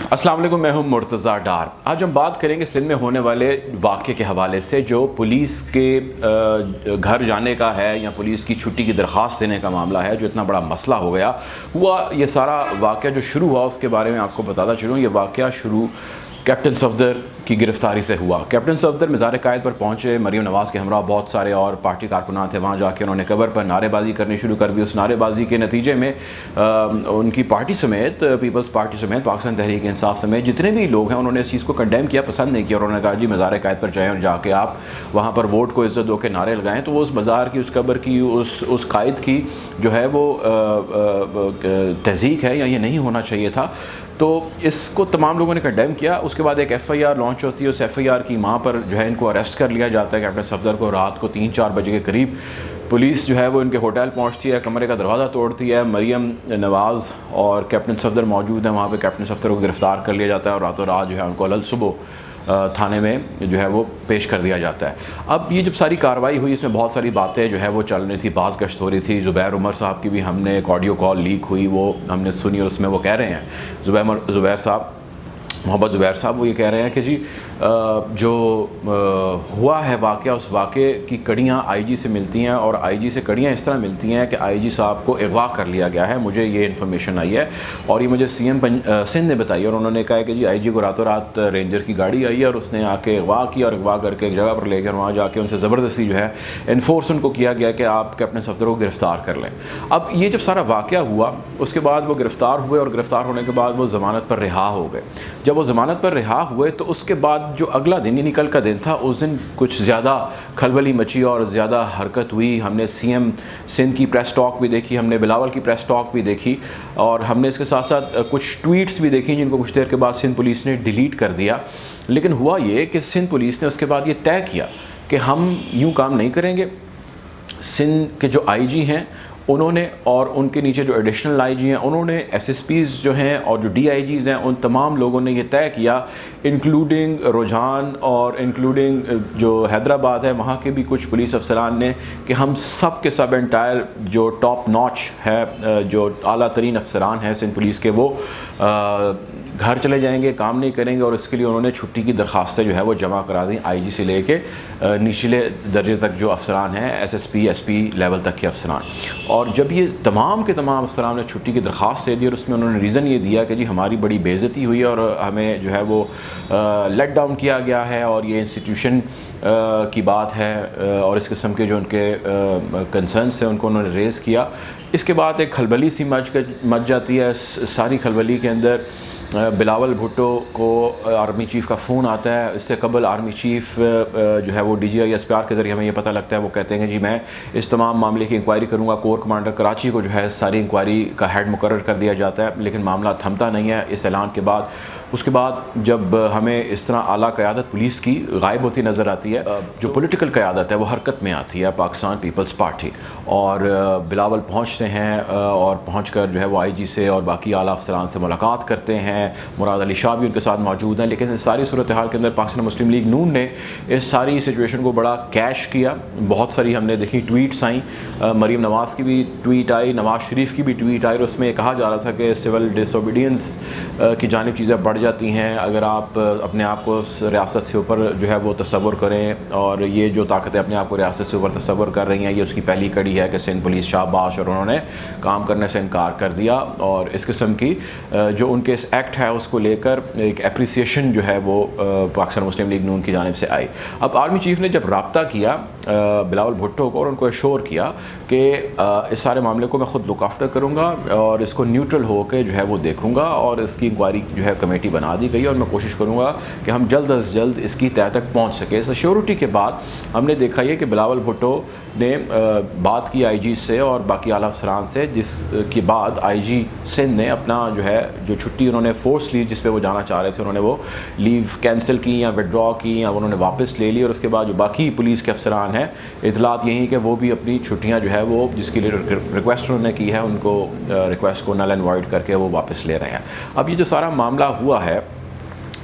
अस्सलाम वालेकुम, मैं हूं मुर्तज़ा डार। आज हम बात करेंगे सिंध में होने वाले वाक़े के हवाले से, जो पुलिस के घर जाने का है या पुलिस की छुट्टी की दरख्वास्त देने का मामला है, जो इतना बड़ा मसला हो गया हुआ। ये सारा वाक़या जो शुरू हुआ उसके बारे में आपको बताता चलूँ। ये वाक़या शुरू कैप्टन सफदर की गिरफ़्तारी से हुआ। कैप्टन सफदर मज़ार क़ायद पर पहुँचे, मरीम नवाज़ के हमरा बहुत सारे और पार्टी कारकुनान थे। वहाँ जाके उन्होंने कब्र पर नारेबाजी करनी शुरू कर दी। उस नारेबाजी के नतीजे में उनकी पार्टी समेत, पीपल्स पार्टी समेत, पाकिस्तान तहरीक इंसाफ समेत जितने भी लोग हैं, उन्होंने इस चीज़ को कंडेम किया, पसंद नहीं किया। उन्होंने कहा जी मज़ार क़ायद पर जाएँ और जाके आप वहाँ पर वोट को इज़्ज़त दो के नारे लगाएँ। तो वो उस मज़ार की, उस कब्र की, उस कायद की जो है वो तहज़ीक है या ये नहीं होना चाहिए था। तो इसको तमाम लोगों ने कंडेम किया। उसके बाद एक FIR लॉन्च होती है। उस FIR की मां पर जो है इनको अरेस्ट कर लिया जाता है। कैप्टन सफदर को रात को 3-4 बजे के करीब पुलिस जो है वो इनके होटल पहुंचती है, कमरे का दरवाज़ा तोड़ती है। मरीम नवाज़ और कैप्टन सफदर मौजूद हैं वहाँ पे। कैप्टन सफदर को गिरफ़्तार कर लिया जाता है और रातों रात जो है उनको अलल सुबह थाने में जो है वो पेश कर दिया जाता है। अब ये जब सारी कार्रवाई हुई, इसमें बहुत सारी बातें जो है वो चल रही थी, बाज़ गश्त हो रही थी। ज़ुबैर उमर साहब की भी हमने एक ऑडियो कॉल लीक हुई, वो हमने सुनी और उसमें वो कह रहे हैं, ज़ुबैर साहब, मोहम्मद ज़ुबैर साहब, वो ये कह रहे हैं कि जी जो हुआ है वाक़या, उस वाक़े की कड़ियाँ IG से मिलती हैं और IG से कड़ियाँ इस तरह मिलती हैं कि IG साहब को अगवा कर लिया गया है। मुझे ये इन्फॉर्मेशन आई है और ये मुझे CM सिंध ने बताई। और उन्होंने कहा है कि जी IG को रातों रात रेंजर की गाड़ी आई है और उसने आके अगवा किया और अगवा करके एक जगह पर ले गया। वहाँ जाके उनसे ज़बरदस्ती जो है इन्फोर्स उनको किया गया कि आप कैप्टन सफदर को गिरफ़्तार कर लें। अब ये जब सारा वाक़या हुआ, उसके बाद वो गिरफ़्तार हुए और गिरफ़्तार होने के बाद वो ज़मानत पर रिहा हो गए। जब वो ज़मानत पर रिहा हुए तो उसके बाद जो अगला दिन, यानी कल का दिन था, उस दिन कुछ ज़्यादा खलबली मची और ज़्यादा हरकत हुई। हमने CM सिंध की प्रेस टॉक भी देखी, हमने बिलावल की प्रेस टॉक भी देखी और हमने इसके साथ साथ कुछ ट्वीट्स भी देखी जिनको कुछ देर के बाद सिंध पुलिस ने डिलीट कर दिया। लेकिन हुआ ये कि सिंध पुलिस ने उसके बाद ये तय किया कि हम यूँ काम नहीं करेंगे। सिंध के जो IG हैं उन्होंने और उनके नीचे जो एडिशनल IG हैं उन्होंने, SSPs जो हैं और जो DIGs हैं, उन तमाम लोगों ने ये तय किया, इंक्लूडिंग रुझान और इंक्लूडिंग जो हैदराबाद है वहाँ के भी कुछ पुलिस अफसरान ने, कि हम सब के सब एंटायर जो टॉप नॉच है, जो आला तरीन अफसरान हैं सिंध पुलिस के, वो घर चले जाएंगे, काम नहीं करेंगे। और इसके लिए उन्होंने छुट्टी की दरख्वास्तें जो है वो जमा करा दी, IG से लेके निचले दर्जे तक जो अफसरान हैं, SSP SP लेवल तक के अफसरान। और जब ये तमाम के तमाम अफसरान ने छुट्टी की दरख्वास्त दे दी और उसमें उन्होंने रीज़न ये दिया कि जी हमारी बड़ी बेइज्जती हुई और हमें जो है वो लेट डाउन किया गया है और ये इंस्टीट्यूशन की बात है और इस किस्म के जो उनके कंसर्न्स थे उनको उन्होंने रेज़ किया। इसके बाद एक खलबली सी मच जाती है। सारी खलबली के अंदर बिलावल भुट्टो को आर्मी चीफ़ का फ़ोन आता है। इससे कबल आर्मी चीफ़ जो है वो DGI SPR के ज़रिए हमें ये पता लगता है, वो कहते हैं कि जी मैं इस तमाम मामले की इंक्वायरी करूँगा। कोर कमांडर कराची को जो है सारी इंक्वायरी का हेड मुकर्रर कर दिया जाता है, लेकिन मामला थमता नहीं है इस ऐलान के बाद। उसके बाद जब हमें इस तरह आला क़यादत पुलिस की गायब होती नज़र आती है, जो पॉलिटिकल क़यादत है वो हरकत में आती है, पाकिस्तान पीपल्स पार्टी। और बिलावल पहुँचते हैं और पहुँच कर जो है वो IG से और बाकी आला अफसरान से मुलाकात करते हैं। मुराद अली शाह भी उनके साथ मौजूद हैं। लेकिन इस सारी सूरत हाल के अंदर पाकिस्तान मुस्लिम लीग नून ने इस सारी सिचुएशन को बड़ा कैश किया। बहुत सारी हमने देखी ट्वीट्स आई, मरीम नवाज़ की भी ट्वीट आई, नवाज़ शरीफ की भी ट्वीट आई और उसमें कहा जा रहा था कि सिविल डिसोबीडियंस की जानिब चीज़ें बढ़ जाती हैं अगर आप अपने आप को रियासत से ऊपर जो है वो तसव्वुर करें। और ये जो ताकतें अपने आप को रियासत से ऊपर तसव्वुर कर रही हैं, ये उसकी पहली कड़ी है कि सिंध पुलिस शाबाश, और उन्होंने काम करने से इनकार कर दिया। और इस किस्म की जो उनके इस एक्ट है उसको लेकर एक एप्रिसिएशन जो है वो पाकिस्तान मुस्लिम लीग नून की जानिब से आई। अब आर्मी चीफ़ ने जब रब्ता किया बिलावल भुट्टो को और उनको एश्योर किया कि इस सारे मामले को मैं ख़ुद लुक आफ्टर करूँगा और इसको न्यूट्रल होकर जो है वो देखूँगा और इसकी इंक्वायरी जो है कमेटी बना दी गई और मैं कोशिश करूँगा कि हम जल्द अज जल्द इसकी तह तक पहुँच सके। इस एश्योरिटी के बाद हमने देखा ये कि बिलावल भुट्टो ने बात की IG से और बाकी आला अफसरान से, जिसके बाद IG सिंध ने अपना जो है जो छुट्टी उन्होंने फोर्स ली, जिस पे वो जाना चाह रहे थे, उन्होंने वो लीव कैंसिल की या विड्रॉ की या उन्होंने वापस ले ली। और उसके बाद जो बाकी पुलिस के अफसरान हैं, इतलात यही कि वो भी अपनी छुट्टियां जो है वो जिसके लिए रिक्वेस्ट उन्होंने की है उनको रिक्वेस्ट को नल एंड वॉइड करके वो वापस ले रहे हैं। अब ये जो सारा मामला हुआ है,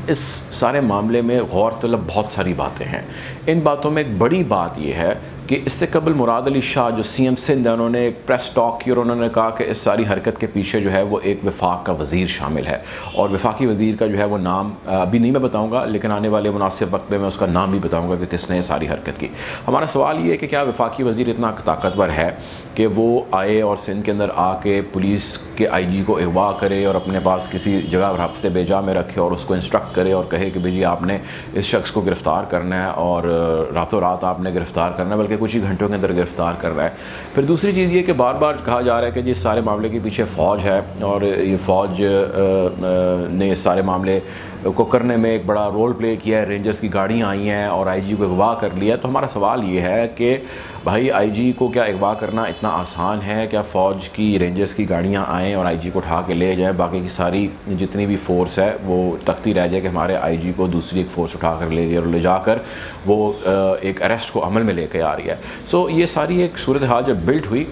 इस सारे मामले में गौर तलब बहुत सारी बातें हैं। इन बातों में एक बड़ी बात यह है कि इससे कबल मुराद अली शाह जो CM सिंध है, उन्होंने एक प्रेस टॉक की और उन्होंने कहा कि इस सारी हरकत के पीछे जो है वो एक वफाक का वज़ीर शामिल है, और वफाकी वज़ीर का जो है वो नाम अभी नहीं मैं बताऊँगा, लेकिन आने वाले मुनासिब वक्त में मैं उसका नाम भी बताऊँगा कि किसने ये सारी हरकत की। हमारा सवाल ये है कि क्या वफाकी वज़ीर इतना ताकतवर है कि वो आए और सिंध के अंदर आके पुलिस के IG को अगवा करे और अपने पास किसी जगह पर हफ्ते बेजा में रखे और उसको इंस्ट्रक्ट करे और कहे कि भाई जी आपने इस शख्स को गिरफ़्तार करना है और रातों रात आपने गिरफ़्तार करना है, बल्कि कुछ ही घंटों के अंदर गिरफ़्तार करना है। फिर दूसरी चीज़ ये कि बार बार कहा जा रहा है कि जी सारे मामले के पीछे फ़ौज है और ये फ़ौज ने इस सारे मामले को करने में एक बड़ा रोल प्ले किया है, रेंजर्स की गाड़ियाँ आई हैं और IG को अगवा कर लिया। तो हमारा सवाल ये है कि भाई IG को क्या अगवा करना इतना आसान है? क्या फ़ौज की रेंजर्स की गाड़ियाँ आएँ और IG को उठा के ले जाएँ, बाकी की सारी जितनी भी फ़ोर्स है वो तकती रह जाए कि हमारे IG को दूसरी एक फ़ोर्स उठा कर ले गई और ले जाकर वो एक अरेस्ट को अमल में लेकर आ रही है। सो ये सारी एक सूरत हाल जब बिल्ट हुई,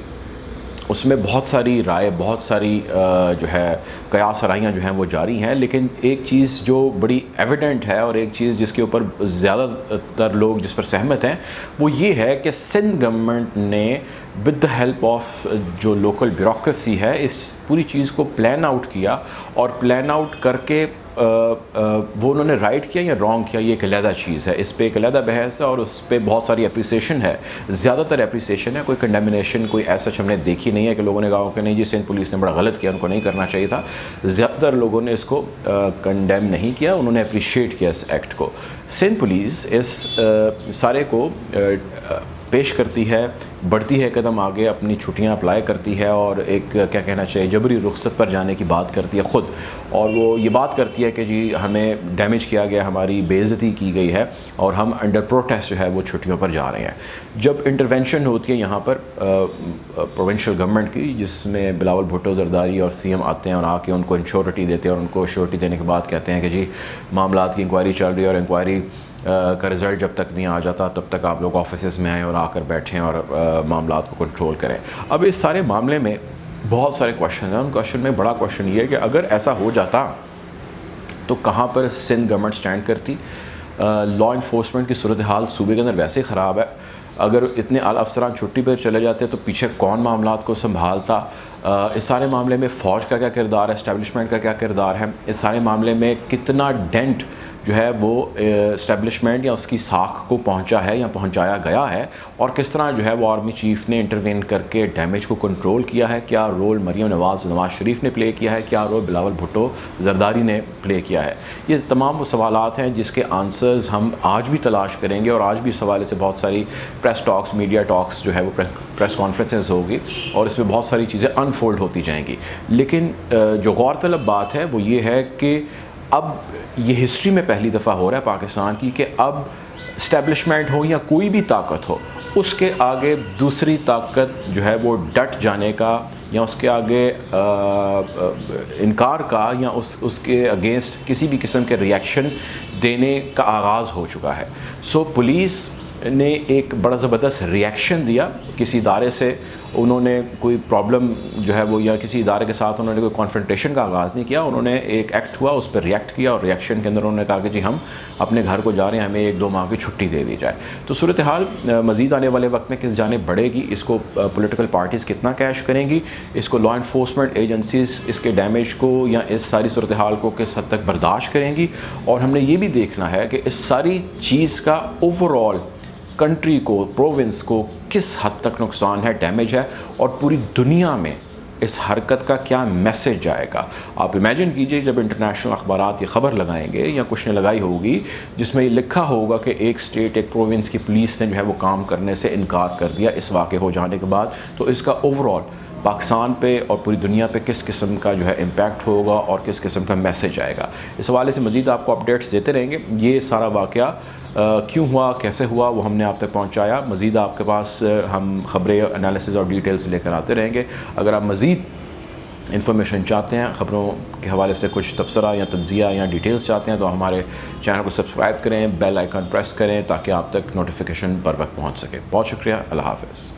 उसमें बहुत सारी राय, बहुत सारी जो है कयास राइयाँ जो हैं वो जारी हैं, लेकिन एक चीज़ जो बड़ी एविडेंट है और एक चीज़ जिसके ऊपर ज़्यादातर लोग जिस पर सहमत हैं वो ये है कि सिंध गवर्नमेंट ने विद द हेल्प ऑफ जो लोकल ब्यूरोक्रेसी है इस पूरी चीज़ को प्लान आउट किया, और प्लान आउट करके वो उन्होंने राइट किया या रॉन्ग किया ये एक अलहदा चीज़ है, इस पर एक अलहदा बहस है और उस पर बहुत सारी अप्रिसिएशन है, ज़्यादातर अप्रिसिएशन है, कोई कंडेमिनेशन कोई ऐसा हमने देखी नहीं है कि लोगों ने कहा कि नहीं जी सिंध पुलिस ने बड़ा गलत किया, उनको नहीं करना चाहिए था। ज़्यादातर लोगों ने इसको कंडेम नहीं किया, उन्होंने अप्रिशिएट किया इस एक्ट को। सिंध पुलिस इस सारे को पेश करती है, बढ़ती है कदम आगे, अपनी छुट्टियां अप्लाई करती है और एक क्या कहना चाहिए जबरी रुख्सत पर जाने की बात करती है ख़ुद, और वो ये बात करती है कि जी हमें डैमेज किया गया, हमारी बेइज्जती की गई है और हम अंडर प्रोटेस्ट जो है वो छुट्टियों पर जा रहे हैं। जब इंटरवेंशन होती है यहाँ पर प्रोविंशियल गवर्नमेंट की, जिसमें बिलावल भुट्टो जरदारी और CM आते हैं और आके उनको इंश्योरिटी देते हैं और उनको श्योरिटी देने के बाद कहते हैं कि जी मामलात की इंक्वायरी चल रही है और इंक्वायरी का रिज़ल्ट जब तक नहीं आ जाता तब तक आप लोग ऑफिस में आएँ और आकर बैठें और मामलात को कंट्रोल करें। अब इस सारे मामले में बहुत सारे क्वेश्चन हैं, उन क्वेश्चन में बड़ा क्वेश्चन ये है कि अगर ऐसा हो जाता तो कहाँ पर सिंध गवर्नमेंट स्टैंड करती? लॉ इन्फोर्समेंट की सूरत हाल सूबे के अंदर वैसे ही ख़राब है, अगर इतने आला अफसरान छुट्टी पर चले जाते तो पीछे कौन मामलात को संभालता? इस सारे मामले में फ़ौज का क्या किरदार है, इस्टेब्लिशमेंट का क्या किरदार है, इस सारे मामले में कितना डेंट जो है वो इस्टेब्लिशमेंट या उसकी साख को पहुंचा है या पहुंचाया गया है, और किस तरह जो है वो आर्मी चीफ़ ने इंटरवेन करके डैमेज को कंट्रोल किया है, क्या रोल मरीम नवाज़ शरीफ ने प्ले किया है, क्या रोल बिलावल भुट्टो जरदारी ने प्ले किया है। ये तमाम वो सवालात हैं जिसके आंसर्स हम आज भी तलाश करेंगे और आज भी इस हवाले से बहुत सारी प्रेस टॉक्स, मीडिया टॉक्स जो है वो प्रेस कॉन्फ्रेंसेस होगी और इसमें बहुत सारी चीज़ें अनफोल्ड होती जाएंगी। लेकिन जो गौरतलब बात है वो ये है कि अब ये हिस्ट्री में पहली दफ़ा हो रहा है पाकिस्तान की कि अब इस्टेब्लिशमेंट हो या कोई भी ताकत हो, उसके आगे दूसरी ताकत जो है वो डट जाने का या उसके आगे इनकार का या उसके अगेंस्ट किसी भी किस्म के रिएक्शन देने का आगाज़ हो चुका है। सो पुलिस ने एक बड़ा ज़बरदस्त रिएक्शन दिया किसी इदारे से, उन्होंने कोई प्रॉब्लम जो है वो या किसी इदारे के साथ उन्होंने कोई कॉन्फ्रंटेशन का आगाज़ नहीं किया, उन्होंने एक एक्ट हुआ उस पर रिएक्ट किया और रिएक्शन के अंदर उन्होंने कहा कि जी हम अपने घर को जा रहे हैं, हमें 1-2 माह की छुट्टी दे दी जाए। तो सूरत हाल मज़ीद आने वाले वक्त में किस जानिब बढ़ेगी, इसको पॉलिटिकल पार्टीज़ कितना कैश करेंगी, इसको लॉ इन्फोर्समेंट एजेंसीज़ इसके डैमेज को या इस सारी सूरत हाल को किस हद तक बर्दाश्त करेंगी, और हमने ये भी देखना है कि इस सारी चीज़ का ओवरऑल कंट्री को, प्रोविंस को किस हद तक नुकसान है, डैमेज है, और पूरी दुनिया में इस हरकत का क्या मैसेज जाएगा। आप इमेजिन कीजिए जब इंटरनेशनल अखबारात ये ख़बर लगाएंगे या कुछ ने लगाई होगी जिसमें ये लिखा होगा कि एक स्टेट, एक प्रोविंस की पुलिस ने जो है वो काम करने से इनकार कर दिया इस वाक़े हो जाने के बाद, तो इसका ओवरऑल पाकिस्तान पे और पूरी दुनिया पे किस किस्म का जो है इम्पैक्ट होगा और किस किस्म का मैसेज आएगा। इस हवाले से मज़ीद आपको अपडेट्स देते रहेंगे। ये सारा वाक़या क्यों हुआ, कैसे हुआ, वो हमने आप तक पहुंचाया। मज़ीद आपके पास हम ख़बरें, एनालिसिस और डिटेल्स लेकर आते रहेंगे। अगर आप मज़ीद इन्फॉर्मेशन चाहते हैं, ख़बरों के हवाले से कुछ तबसरा या तज्ज़िया या डिटेल्स चाहते हैं, तो हमारे चैनल को सब्सक्राइब करें, बेल आइकन प्रेस करें ताकि आप तक नोटिफिकेशन बर वक्त पहुँच सके। बहुत शुक्रिया, अल्लाह हाफ़िज़।